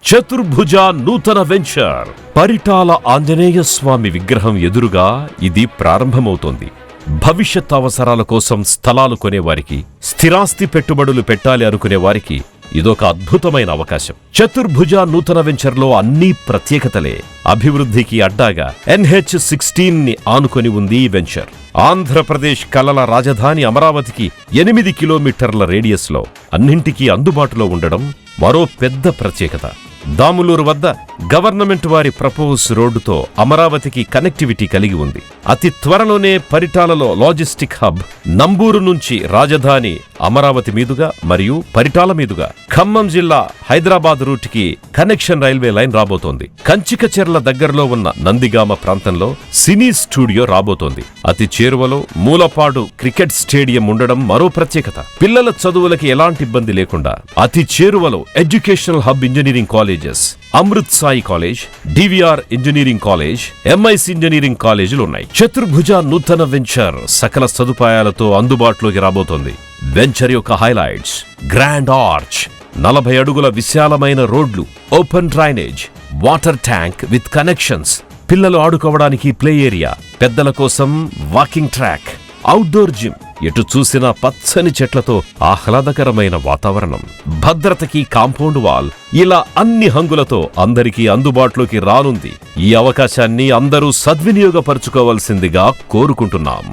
చతుర్భుజ నూతన వెంచర్. పరిటాల ఆంజనేయ స్వామి విగ్రహం ఎదురుగా ఇది ప్రారంభమవుతోంది. భవిష్యత్ అవసరాల కోసం స్థలాలు కొనేవారికి, స్థిరాస్తి పెట్టుబడులు పెట్టాలి అనుకునే వారికి ఇదొక అద్భుతమైన అవకాశం. చతుర్భుజ నూతన వెంచర్లో అన్ని ప్రత్యేకతలే. అభివృద్ధికి అడ్డాగా NH-16 ని ఆనుకొని ఉంది ఈ వెంచర్. ఆంధ్రప్రదేశ్ కలల రాజధాని అమరావతికి 8 కిలోమీటర్ల రేడియస్లో అన్నింటికీ అందుబాటులో ఉండడం మరో పెద్ద ప్రత్యేకత. దాములూరు వద్ద గవర్నమెంట్ వారి ప్రపోజ్ రోడ్డుతో అమరావతికి కనెక్టివిటీ కలిగి ఉంది. అతి త్వరలోనే పరిటాలలో లాజిస్టిక్ హబ్, నంబూరు నుంచి రాజధాని అమరావతి మీదుగా మరియు పరిటాల మీదుగా ఖమ్మం జిల్లా హైదరాబాద్ రూట్కి కనెక్షన్ రైల్వే లైన్ రాబోతోంది. కంచికచెర్ల దగ్గరలో ఉన్న నందిగామ ప్రాంతంలో సినీ స్టూడియో రాబోతోంది. అతి చేరువలో మూలపాడు క్రికెట్ స్టేడియం ఉండడం మరో ప్రత్యేకత. పిల్లల చదువులకి ఎలాంటి ఇబ్బంది లేకుండా అతి చేరువలో educational hub engineering colleges, Amrit Sai college, DVR engineering college, MIC engineering కాలేజీలు ఉన్నాయి. చతుర్భుజ నూతన వెంచర్ సకల సదుపాయాలతో అందుబాటులోకి రాబోతోంది. వెంచర్ యొక్క హైలైట్స్: గ్రాండ్ ఆర్చ్, 40 అడుగుల విశాలమైన రోడ్లు, open drainage, water tank with connections, పిల్లలు ఆడుకోవడానికి ప్లే ఏరియా, పెద్దల కోసం వాకింగ్ ట్రాక్, అవుట్డోర్ జిమ్, ఎటు చూసినా పచ్చని చెట్లతో ఆహ్లాదకరమైన వాతావరణం, భద్రతకి కాంపౌండ్ వాల్, ఇలా అన్ని హంగులతో అందరికీ అందుబాటులోకి రానుంది. ఈ అవకాశాన్ని అందరూ సద్వినియోగపరుచుకోవాల్సిందిగా కోరుకుంటున్నాం.